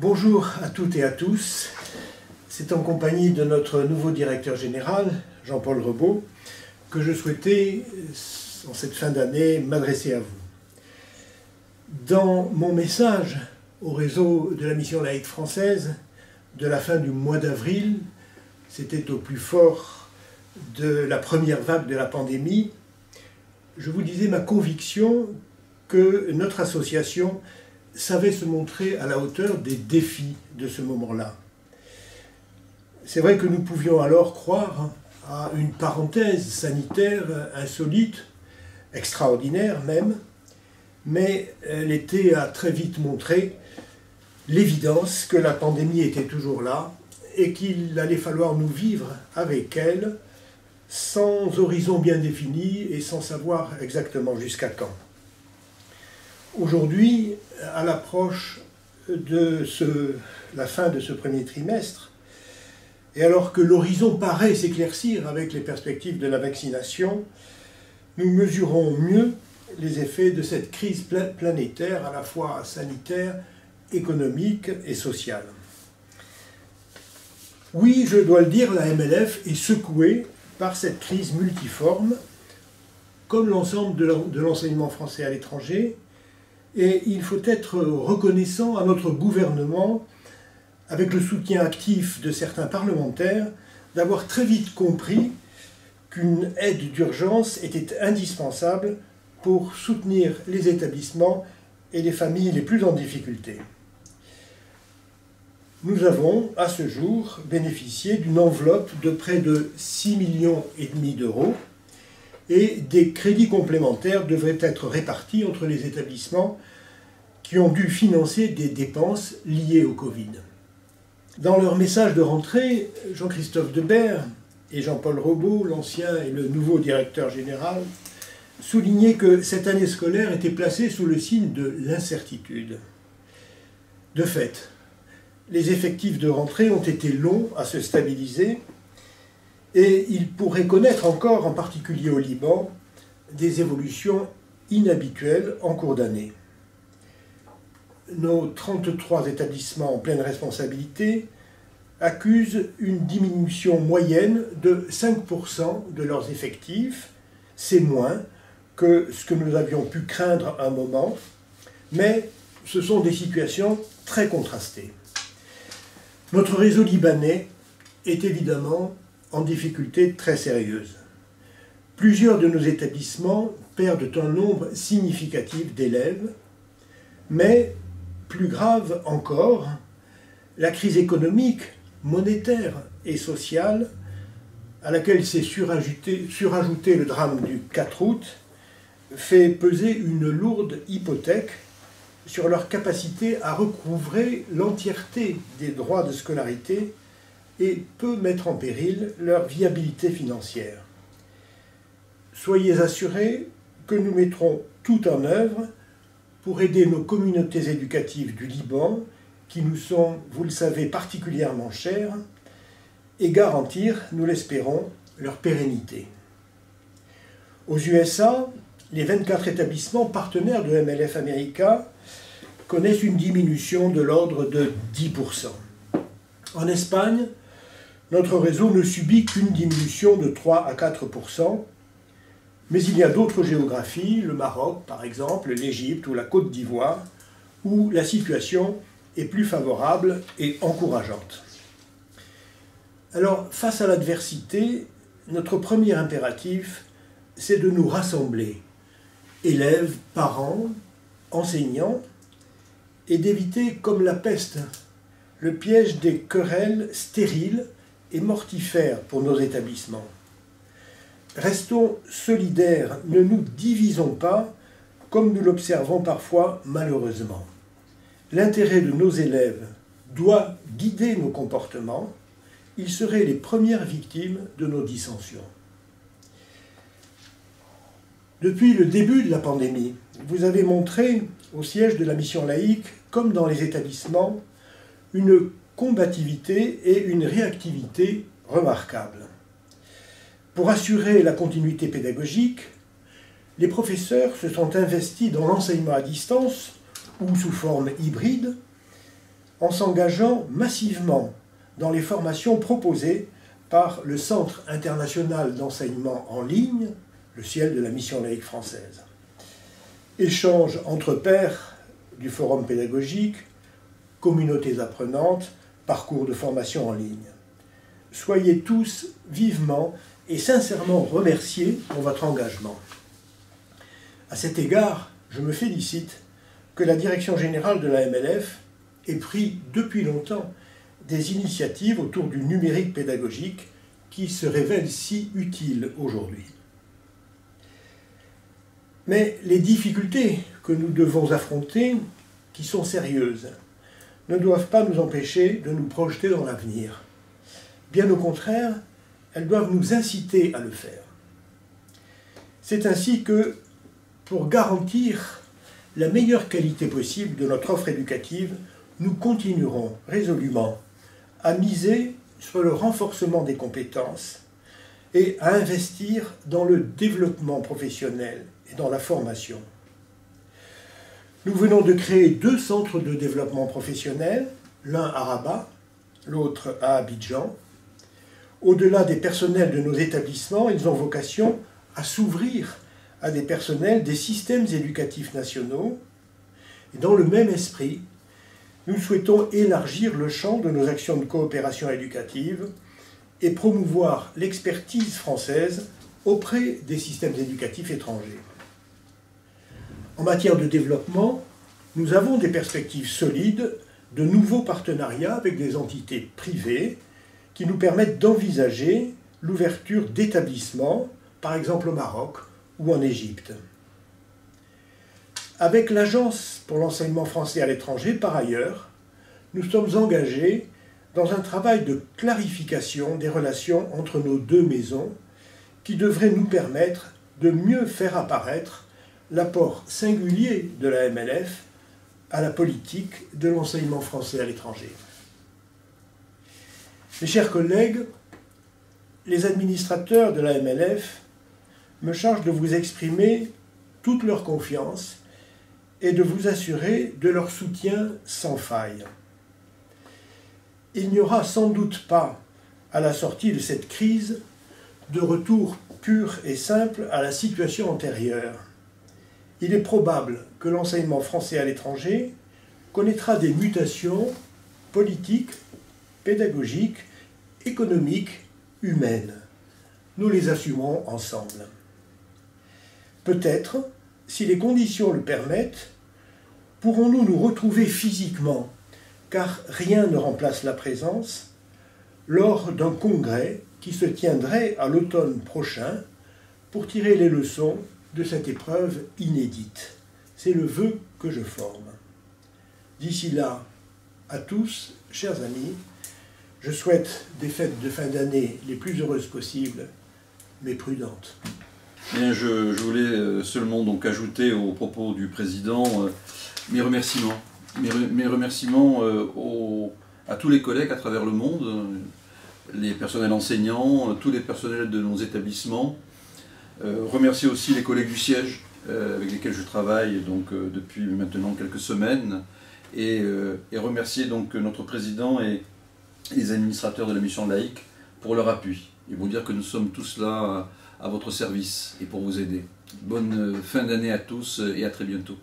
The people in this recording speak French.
Bonjour à toutes et à tous. C'est en compagnie de notre nouveau directeur général, Jean-Paul Rebaud, que je souhaitais, en cette fin d'année, m'adresser à vous. Dans mon message au réseau de la mission laïque française, de la fin du mois d'avril, c'était au plus fort de la première vague de la pandémie, je vous disais ma conviction que notre association savait se montrer à la hauteur des défis de ce moment-là. C'est vrai que nous pouvions alors croire à une parenthèse sanitaire insolite, extraordinaire même, mais l'été a très vite montré l'évidence que la pandémie était toujours là et qu'il allait falloir nous vivre avec elle sans horizon bien défini et sans savoir exactement jusqu'à quand. Aujourd'hui, à l'approche de la fin de ce premier trimestre, et alors que l'horizon paraît s'éclaircir avec les perspectives de la vaccination, nous mesurons mieux les effets de cette crise planétaire, à la fois sanitaire, économique et sociale. Oui, je dois le dire, la MLF est secouée par cette crise multiforme, comme l'ensemble de l'enseignement français à l'étranger, et il faut être reconnaissant à notre gouvernement, avec le soutien actif de certains parlementaires, d'avoir très vite compris qu'une aide d'urgence était indispensable pour soutenir les établissements et les familles les plus en difficulté. Nous avons, à ce jour, bénéficié d'une enveloppe de près de 6,5 millions d'euros, et des crédits complémentaires devraient être répartis entre les établissements qui ont dû financer des dépenses liées au Covid. Dans leur message de rentrée, Jean-Christophe Debert et Jean-Paul Rebaud, l'ancien et le nouveau directeur général, soulignaient que cette année scolaire était placée sous le signe de l'incertitude. De fait, les effectifs de rentrée ont été longs à se stabiliser, et ils pourraient connaître encore, en particulier au Liban, des évolutions inhabituelles en cours d'année. Nos 33 établissements en pleine responsabilité accusent une diminution moyenne de 5% de leurs effectifs. C'est moins que ce que nous avions pu craindre à un moment, mais ce sont des situations très contrastées. Notre réseau libanais est évidemment en difficulté très sérieuse. Plusieurs de nos établissements perdent un nombre significatif d'élèves, mais, plus grave encore, la crise économique, monétaire et sociale, à laquelle s'est surajouté le drame du 4 août, fait peser une lourde hypothèque sur leur capacité à recouvrer l'entièreté des droits de scolarité et peut mettre en péril leur viabilité financière. Soyez assurés que nous mettrons tout en œuvre pour aider nos communautés éducatives du Liban, qui nous sont, vous le savez, particulièrement chères, et garantir, nous l'espérons, leur pérennité. Aux USA, les 24 établissements partenaires de MLF America connaissent une diminution de l'ordre de 10%. En Espagne, notre réseau ne subit qu'une diminution de 3 à 4%, mais il y a d'autres géographies, le Maroc par exemple, l'Égypte ou la Côte d'Ivoire, où la situation est plus favorable et encourageante. Alors, face à l'adversité, notre premier impératif, c'est de nous rassembler, élèves, parents, enseignants, et d'éviter, comme la peste, le piège des querelles stériles et mortifères pour nos établissements. Restons solidaires, ne nous divisons pas, comme nous l'observons parfois malheureusement. L'intérêt de nos élèves doit guider nos comportements. Ils seraient les premières victimes de nos dissensions. Depuis le début de la pandémie, vous avez montré, au siège de la mission laïque, comme dans les établissements, une combativité et une réactivité remarquables. Pour assurer la continuité pédagogique, les professeurs se sont investis dans l'enseignement à distance ou sous forme hybride, en s'engageant massivement dans les formations proposées par le Centre international d'enseignement en ligne, le CIEL de la Mission laïque française. Échanges entre pairs du forum pédagogique, communautés apprenantes, parcours de formation en ligne. Soyez tous vivement et sincèrement remerciés pour votre engagement. À cet égard, je me félicite que la direction générale de la MLF ait pris depuis longtemps des initiatives autour du numérique pédagogique qui se révèle si utile aujourd'hui. Mais les difficultés que nous devons affronter, qui sont sérieuses, ne doivent pas nous empêcher de nous projeter dans l'avenir. Bien au contraire, elles doivent nous inciter à le faire. C'est ainsi que, pour garantir la meilleure qualité possible de notre offre éducative, nous continuerons résolument à miser sur le renforcement des compétences et à investir dans le développement professionnel et dans la formation. Nous venons de créer 2 centres de développement professionnel, l'un à Rabat, l'autre à Abidjan. Au-delà des personnels de nos établissements, ils ont vocation à s'ouvrir à des personnels des systèmes éducatifs nationaux. Et dans le même esprit, nous souhaitons élargir le champ de nos actions de coopération éducative et promouvoir l'expertise française auprès des systèmes éducatifs étrangers. En matière de développement, nous avons des perspectives solides de nouveaux partenariats avec des entités privées qui nous permettent d'envisager l'ouverture d'établissements, par exemple au Maroc ou en Égypte. Avec l'Agence pour l'enseignement français à l'étranger, par ailleurs, nous sommes engagés dans un travail de clarification des relations entre nos 2 maisons qui devrait nous permettre de mieux faire apparaître l'apport singulier de la MLF à la politique de l'enseignement français à l'étranger. Mes chers collègues, les administrateurs de la MLF me chargent de vous exprimer toute leur confiance et de vous assurer de leur soutien sans faille. Il n'y aura sans doute pas, à la sortie de cette crise, de retour pur et simple à la situation antérieure. Il est probable que l'enseignement français à l'étranger connaîtra des mutations politiques, pédagogiques, économiques, humaines. Nous les assumerons ensemble. Peut-être, si les conditions le permettent, pourrons-nous nous retrouver physiquement, car rien ne remplace la présence, lors d'un congrès qui se tiendrait à l'automne prochain pour tirer les leçons de cette épreuve inédite. C'est le vœu que je forme. D'ici là, à tous, chers amis, je souhaite des fêtes de fin d'année les plus heureuses possibles, mais prudentes. Bien, je voulais seulement donc ajouter aux propos du président mes remerciements. Mes remerciements à tous les collègues à travers le monde, les personnels enseignants, tous les personnels de nos établissements. Remercier aussi les collègues du siège avec lesquels je travaille donc, depuis maintenant quelques semaines. Et remercier donc notre président et les administrateurs de la mission laïque pour leur appui. Et vous dire que nous sommes tous là à votre service et pour vous aider. Bonne fin d'année à tous et à très bientôt.